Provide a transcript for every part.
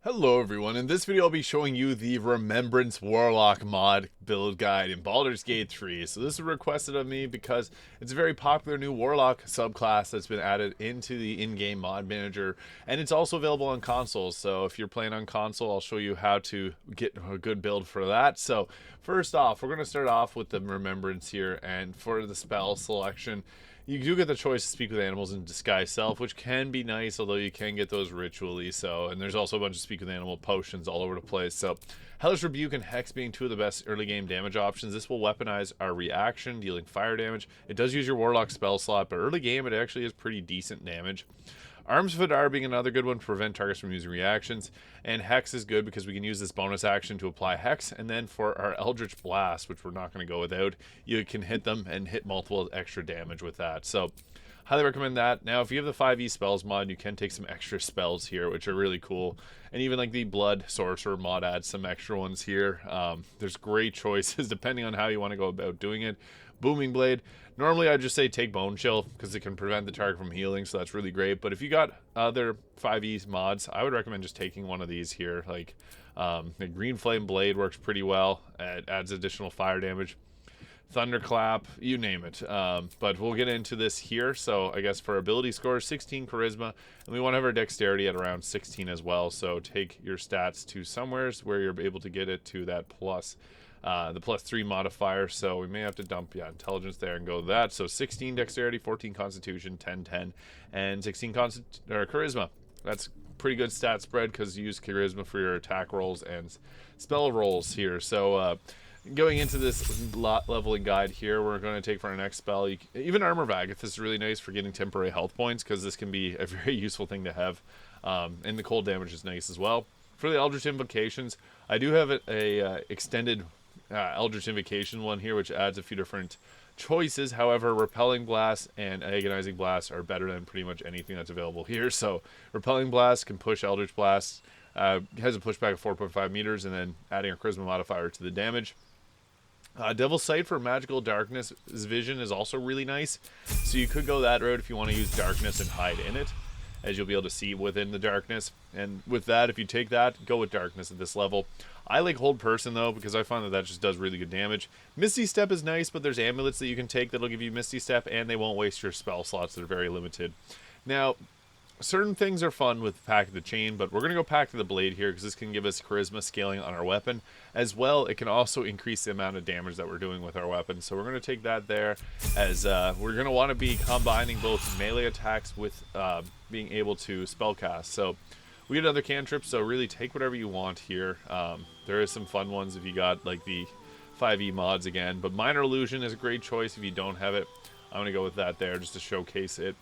Hello everyone, in this video I'll be showing you the Remembrance Warlock mod build guide in Baldur's Gate 3. So this is requested of me because it's a very popular new Warlock subclass that's been added into the in-game mod manager, and it's also available on consoles. So if you're playing on console, I'll show you how to get a good build for that. So first off, we're going to start off with the Remembrance here, and for the spell selection, you do get the choice to speak with animals and disguise self, which can be nice, although you can get those ritually. So, and there's also a bunch of speak with animal potions all over the place. So, Hellish Rebuke and Hex being two of the best early game damage options. This will weaponize our reaction, dealing fire damage. It does use your Warlock spell slot, but early game it actually is pretty decent damage. Arms Vidar being another good one to prevent targets from using reactions, and Hex is good because we can use this bonus action to apply Hex, and then for our Eldritch Blast, which we're not going to go without, you can hit them and hit multiple extra damage with that. So highly recommend that. Now if you have the 5e spells mod, you can take some extra spells here, which are really cool, and even like the Blood Sorcerer mod adds some extra ones here. There's great choices depending on how you want to go about doing it. Booming Blade. Normally I'd just say take Bone Chill because it can prevent the target from healing, so that's really great. But if you got other 5e mods, I would recommend just taking one of these here. Like the Green Flame Blade works pretty well. It adds additional fire damage. Thunderclap, you name it. But we'll get into this here. So I guess for ability scores, 16 charisma, and we want to have our dexterity at around 16 as well. So take your stats to somewheres where you're able to get it to that plus. The +3 modifier, so we may have to dump intelligence there and go with that. So 16 dexterity, 14 constitution, 10, and 16 charisma. That's pretty good stat spread because you use charisma for your attack rolls and spell rolls here. So going into this leveling guide here, we're going to take for our next spell. Even Armor Vagath is really nice for getting temporary health points because this can be a very useful thing to have. And the cold damage is nice as well. For the Eldritch Invocations, I do have a extended Eldritch Invocation one here, which adds a few different choices. However, Repelling Blast and Agonizing Blast are better than pretty much anything that's available here. So Repelling Blast can push Eldritch Blast, has a pushback of 4.5 meters, and then adding a charisma modifier to the damage. Devil's Sight for magical darkness vision is also really nice. So you could go that route if you want to use darkness and hide in it, as you'll be able to see within the darkness. And with that, if you take that, go with darkness at this level. I like Hold Person though, because I find that just does really good damage. Misty Step is nice, but there's amulets that you can take that'll give you Misty Step, and they won't waste your spell slots. They're very limited. Now, certain things are fun with Pack of the Chain, but we're going to go Pack of the Blade here because this can give us charisma scaling on our weapon. As well, it can also increase the amount of damage that we're doing with our weapon. So we're going to take that there, as we're going to want to be combining both melee attacks with being able to spellcast. So we get another cantrip, so really take whatever you want here. There is some fun ones if you got like the 5e mods again, but Minor Illusion is a great choice if you don't have it. I'm going to go with that there just to showcase it.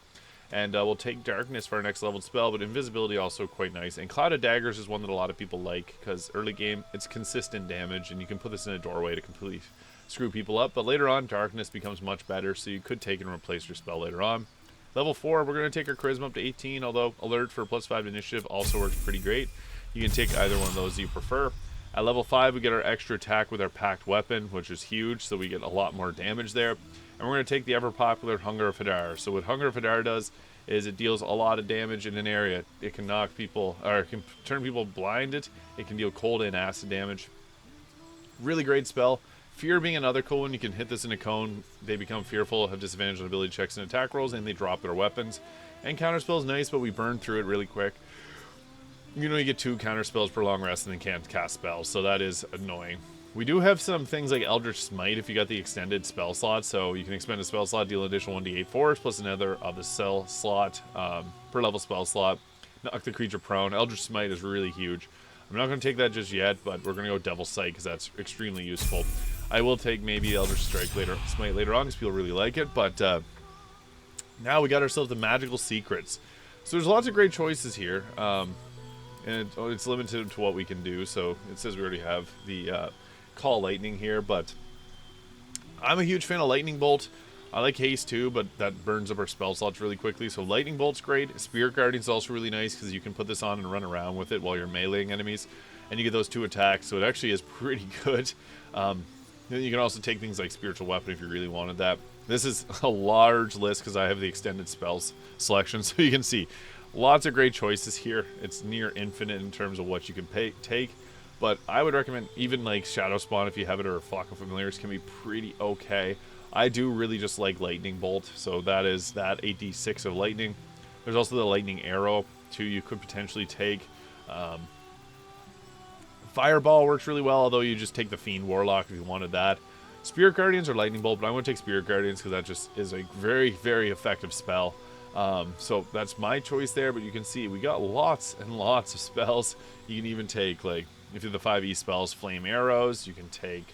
And we'll take Darkness for our next leveled spell, but Invisibility also quite nice. And Cloud of Daggers is one that a lot of people like because early game, it's consistent damage, and you can put this in a doorway to completely screw people up. But later on, Darkness becomes much better, so you could take and replace your spell later on. Level 4, we're going to take our Charisma up to 18, although Alert for +5 initiative also works pretty great. You can take either one of those you prefer. At level 5, we get our extra attack with our Packed Weapon, which is huge, so we get a lot more damage there. And we're going to take the ever-popular Hunger of Hadar. So what Hunger of Hadar does is it deals a lot of damage in an area. It can knock people, or it can turn people blinded. It can deal cold and acid damage. Really great spell. Fear being another cool one. You can hit this in a cone. They become fearful, have disadvantage on ability checks and attack rolls, and they drop their weapons. And Counterspell is nice, but we burn through it really quick. You get 2 counterspells per long rest and then can't cast spells, so that is annoying. We do have some things like Eldritch Smite if you got the extended spell slot, so you can expend a spell slot, deal an additional 1d8 force, plus another of the cell slot per level spell slot. Knock the creature prone. Eldritch Smite is really huge. I'm not going to take that just yet, but we're going to go Devil's Sight because that's extremely useful. I will take maybe Eldritch Smite later on because people really like it, but now we got ourselves the Magical Secrets. So there's lots of great choices here, and it's limited to what we can do. So it says we already have the Call Lightning here, but I'm a huge fan of Lightning Bolt. I like Haste too, but that burns up our spell slots really quickly. So Lightning Bolt's great. Spirit Guardian is also really nice because you can put this on and run around with it while you're meleeing enemies, and you get those 2 attacks. So it actually is pretty good. Then you can also take things like Spiritual Weapon if you really wanted that. This is a large list because I have the extended spells selection, so you can see Lots of great choices here. It's near infinite in terms of what you can take. But I would recommend even like Shadow Spawn, if you have it, or Flock of Familiars, can be pretty okay. I do really just like Lightning Bolt, so that is that 8d6 of lightning. There's also the Lightning Arrow, too, you could potentially take. Fireball works really well, although you just take the Fiend Warlock if you wanted that. Spirit Guardians or Lightning Bolt, but I want to take Spirit Guardians because that just is a very, very effective spell. So that's my choice there, but you can see we got lots and lots of spells. You can even take, like, if you're the 5e spells, Flame Arrows. You can take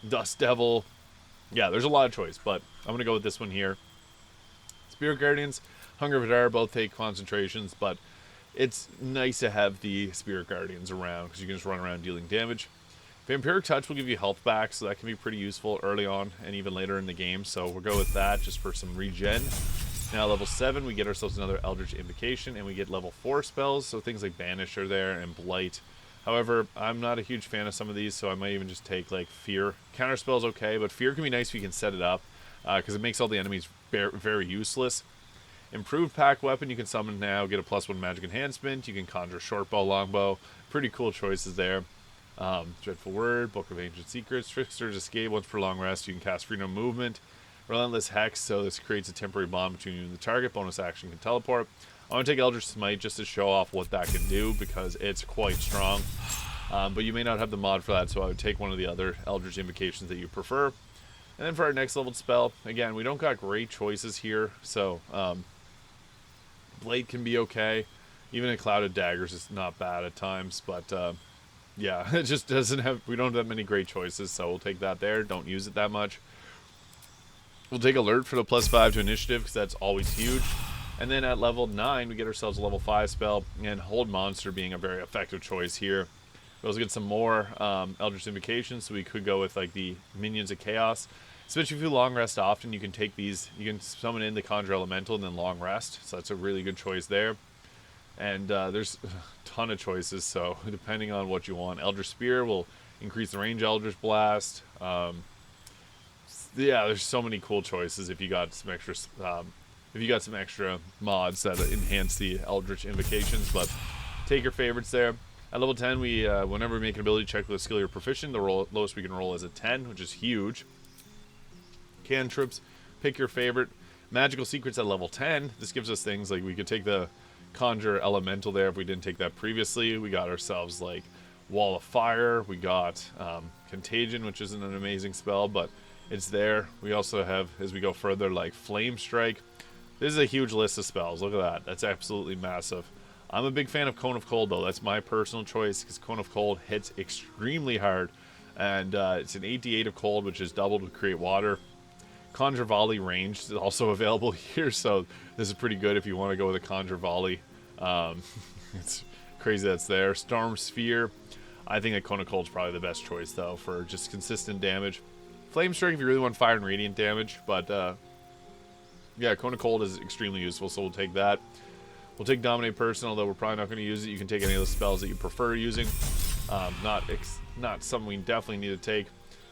Dust Devil. Yeah, there's a lot of choice, but I'm going to go with this one here. Spirit Guardians, Hunger Vidar both take concentrations, but it's nice to have the Spirit Guardians around because you can just run around dealing damage. Vampiric Touch will give you health back, so that can be pretty useful early on and even later in the game, so we'll go with that just for some regen. Now level 7, we get ourselves another Eldritch Invocation, and we get level 4 spells, so things like Banish are there, and Blight. However, I'm not a huge fan of some of these, so I might even just take, like, Fear. Counterspell's okay, but Fear can be nice if you can set it up, because it makes all the enemies very useless. Improved Pack Weapon, you can summon now, get a +1 magic enhancement. You can conjure Shortbow, Longbow. Pretty cool choices there. Dreadful Word, Book of Ancient Secrets, Trickster's Escape. Once per long rest, you can cast Freedom Movement. Relentless Hex, so this creates a temporary bond between you and the target. Bonus action can teleport. I want to take Eldritch Smite just to show off what that can do because it's quite strong. But you may not have the mod for that, so I would take one of the other Eldritch Invocations that you prefer. And then for our next leveled spell, again, we don't got great choices here, so Blade can be okay. Even a Cloud of Daggers is not bad at times, but yeah, it just doesn't have, we don't have many great choices, so we'll take that there. Don't use it that much. We'll take Alert for the +5 to initiative because that's always huge. And then at level 9, we get ourselves a level 5 spell, and Hold Monster being a very effective choice here. We also get some more Eldritch Invocations, so we could go with like the Minions of Chaos. Especially if you long rest often, you can take these, you can summon in the Conjure Elemental and then long rest, so that's a really good choice there. And there's a ton of choices, so depending on what you want. Eldritch Spear will increase the range Eldritch Blast. Yeah, there's so many cool choices if you got some extra mods that enhance the Eldritch Invocations, but take your favorites there. At level 10, we whenever we make an ability check with a skill you're proficient, the lowest we can roll is a 10, which is huge. Cantrips, pick your favorite. Magical Secrets at level 10. This gives us things like we could take the Conjure Elemental there if we didn't take that previously. We got ourselves like Wall of Fire. We got Contagion, which isn't an amazing spell, but it's there. We also have, as we go further, like Flame Strike. This is a huge list of spells. Look at that. That's absolutely massive. I'm a big fan of Cone of Cold, though. That's my personal choice because Cone of Cold hits extremely hard. And it's an 8d8 of cold, which is doubled with Create Water. Conjure Volley range is also available here, so this is pretty good if you want to go with a Conjure Volley. It's crazy that's there. Storm Sphere. I think that Cone of Cold is probably the best choice, though, for just consistent damage. Flame Strike if you really want Fire and Radiant damage, but yeah, Cone of Cold is extremely useful, so we'll take that. We'll take Dominate Person, although we're probably not going to use it. You can take any of the spells that you prefer using. Not something we definitely need to take.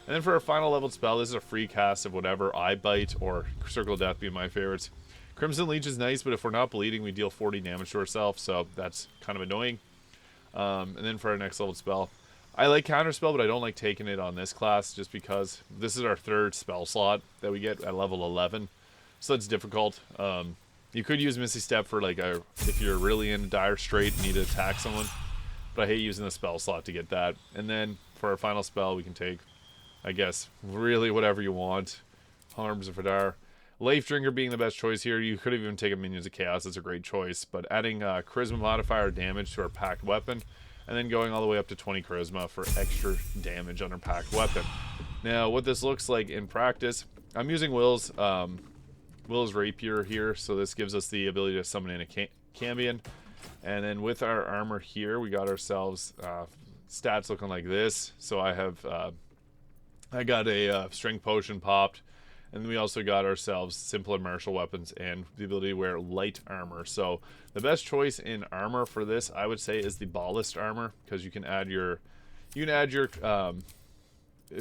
And then for our final leveled spell, this is a free cast of whatever, Eye Bite or Circle of Death being my favorites. Crimson Leech is nice, but if we're not bleeding, we deal 40 damage to ourselves, so that's kind of annoying. And then for our next leveled spell, I like Counterspell, but I don't like taking it on this class just because this is our 3rd spell slot that we get at level 11. So that's difficult. You could use Misty Step for like if you're really in dire strait and need to attack someone, but I hate using the spell slot to get that. And then for our final spell, we can take, I guess, really whatever you want. Harms of Vidar. Life Drinker being the best choice here. You could even take a Minions of Chaos. That's a great choice. But adding Charisma modifier damage to our packed weapon, and then going all the way up to 20 Charisma for extra damage on our packed weapon. Now, what this looks like in practice, I'm using Will's Rapier here, so this gives us the ability to summon in a Cambion. And then with our armor here, we got ourselves stats looking like this. So I have I got a Strength Potion popped, and then we also got ourselves Simple and Martial Weapons and the ability to wear light armor. So the best choice in armor for this, I would say, is the Ballist armor, because you can add your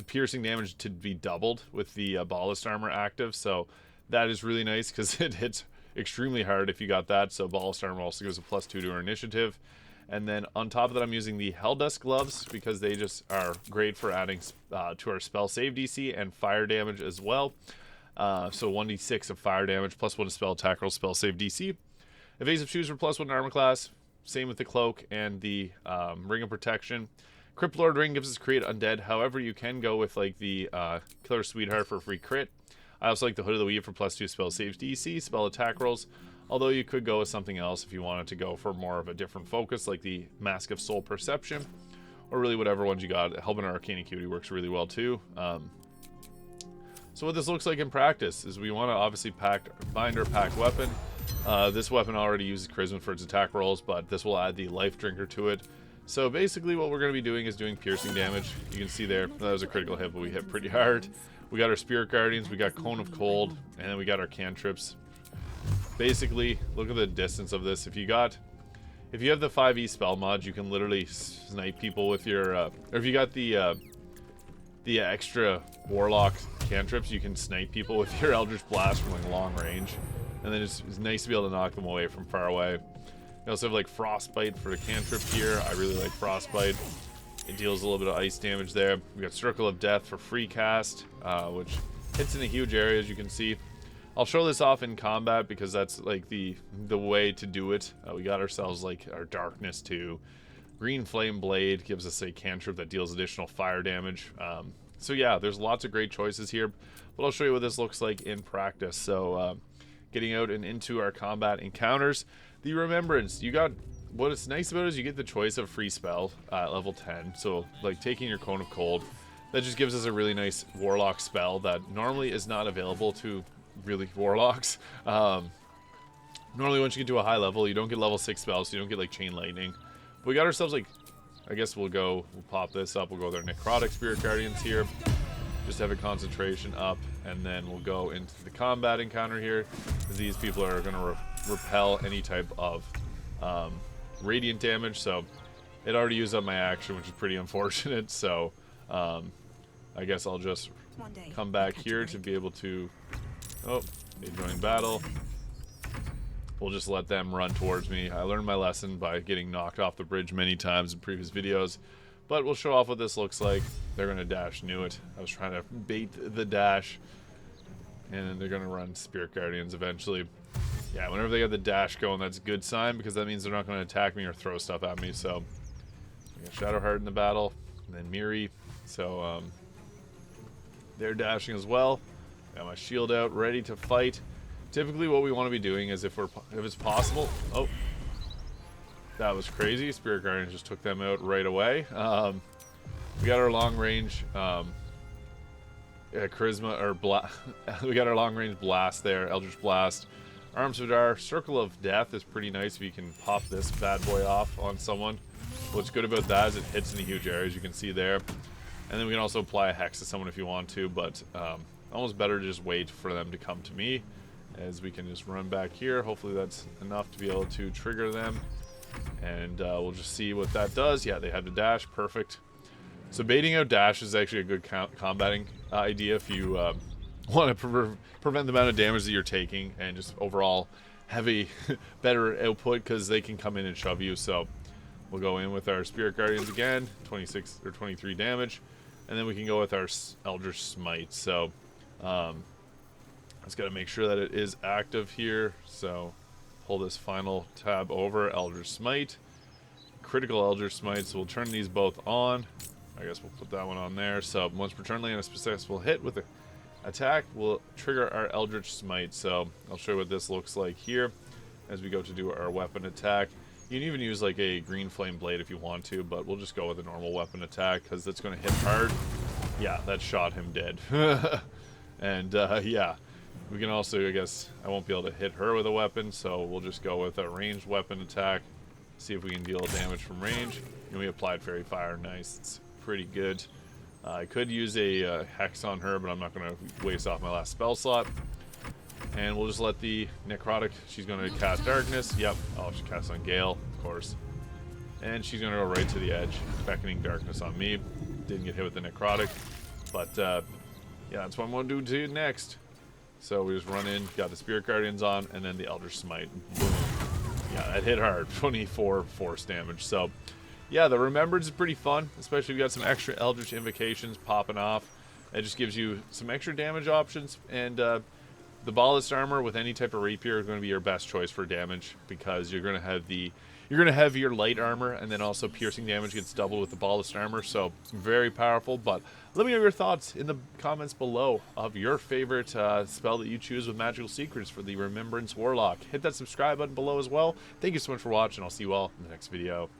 piercing damage to be doubled with the Ballist armor active. So that is really nice because it hits extremely hard if you got that. So Ballast Armor also gives a +2 to her initiative. And then on top of that, I'm using the Helldust Gloves because they just are great for adding to our spell save DC and fire damage as well. So 1d6 of fire damage, +1 to spell attack roll, spell save DC. Evasive Shoes for +1 to armor class. Same with the Cloak and the Ring of Protection. Crypt Lord Ring gives us Create Undead. However, you can go with like the Killer Sweetheart for free crit. I also like the Hood of the Weave for +2 spell save DC, spell attack rolls. Although you could go with something else if you wanted to go for more of a different focus, like the Mask of Soul Perception, or really whatever ones you got. Helping our Arcane Acuity works really well too. So what this looks like in practice is we want to obviously bind our pack weapon. This weapon already uses Charisma for its attack rolls, but this will add the Life Drinker to it. So basically what we're going to be doing is doing piercing damage. You can see there, that was a critical hit, but we hit pretty hard. We got our Spirit Guardians, we got Cone of Cold, and then we got our cantrips. Basically, look at the distance of this. If you have the 5e spell mod, you can literally snipe people with your, or if you got the extra Warlock cantrips, you can snipe people with your Eldritch Blast from like long range. And then it's nice to be able to knock them away from far away. You also have like Frostbite for the cantrip here. I really like Frostbite. It deals a little bit of ice damage there. We got Circle of Death for free cast, which hits in a huge area, as you can see. I'll show this off in combat because that's like the way to do it. We got ourselves like our Darkness too. Green Flame Blade gives us a cantrip that deals additional fire damage. So yeah, there's lots of great choices here, but I'll show you what this looks like in practice. So getting out and into our combat encounters, the Remembrance, what it's nice about it is you get the choice of free spell at level 10. So like taking your Cone of Cold, that just gives us a really nice Warlock spell that normally is not available to really Warlocks. Normally once you get to a high level, you don't get level 6 spells, so you don't get like Chain Lightning. But we got ourselves like, I guess we'll pop this up, we'll go with our Necrotic Spirit Guardians here. Just have a concentration up, and then we'll go into the combat encounter here. These people are going to repel any type of radiant damage, so it already used up my action, which is pretty unfortunate. So I guess I'll just come back here to be able to... Oh, they joined battle. We'll just let them run towards me. I learned my lesson by getting knocked off the bridge many times in previous videos. But we'll show off what this looks like. They're going to dash. Knew it. I was trying to bait the dash. And then they're going to run Spirit Guardians eventually. Yeah, whenever they got the dash going, that's a good sign, because that means they're not going to attack me or throw stuff at me. So, we got Shadowheart in the battle. And then Miri. So, they're dashing as well. Got my shield out, ready to fight. Typically what we want to be doing is if it's possible... Oh. That was crazy. Spirit Guardians just took them out right away. We got our long range charisma, or we got our long range blast there, Eldritch Blast. Arms of Dar, Circle of Death is pretty nice if you can pop this bad boy off on someone. What's good about that is it hits in a huge area, as you can see there. And then we can also apply a Hex to someone if you want to, but almost better to just wait for them to come to me, as we can just run back here. Hopefully that's enough to be able to trigger them. And we'll just see what that does. Yeah, they had to dash. Perfect. So baiting out dash is actually a good combating idea if you want to prevent the amount of damage that you're taking, and just overall have a better output, because they can come in and shove you. So we'll go in with our Spirit Guardians again, 26 or 23 damage, and then we can go with our Eldritch Smite. So I just got to make sure that it is active here. So pull this final tab over, Eldritch Smite, critical Eldritch Smite. So we'll turn these both on. I guess we'll put that one on there. So once per turn land a successful hit with an attack, we'll trigger our Eldritch Smite. So I'll show you what this looks like here as we go to do our weapon attack. You can even use like a Green Flame Blade if you want to, but we'll just go with a normal weapon attack because it's going to hit hard. Yeah, that shot him dead. And yeah. We can also, I guess, I won't be able to hit her with a weapon, so we'll just go with a ranged weapon attack. See if we can deal damage from range. And we applied Fairy Fire. Nice. It's pretty good. I could use a Hex on her, but I'm not going to waste off my last spell slot. And we'll just let the Necrotic, she's going to cast Darkness. Yep. Oh, she casts on Gale, of course. And she's going to go right to the edge, beckoning Darkness on me. Didn't get hit with the Necrotic. But, yeah, that's what I'm going to do next. So we just run in, got the Spirit Guardians on, and then the Eldritch Smite. Boom. Yeah, that hit hard. 24 force damage. So, yeah, the Remembrance is pretty fun, especially if you got some extra Eldritch Invocations popping off. It just gives you some extra damage options, and the Ballast Armor with any type of Rapier is going to be your best choice for damage, because you're going to have your light armor, and then also piercing damage gets doubled with the Ballast Armor, so very powerful. But let me know your thoughts in the comments below of your favorite spell that you choose with Magical Secrets for the Remembrance Warlock. Hit that subscribe button below as well. Thank you so much for watching. I'll see you all in the next video.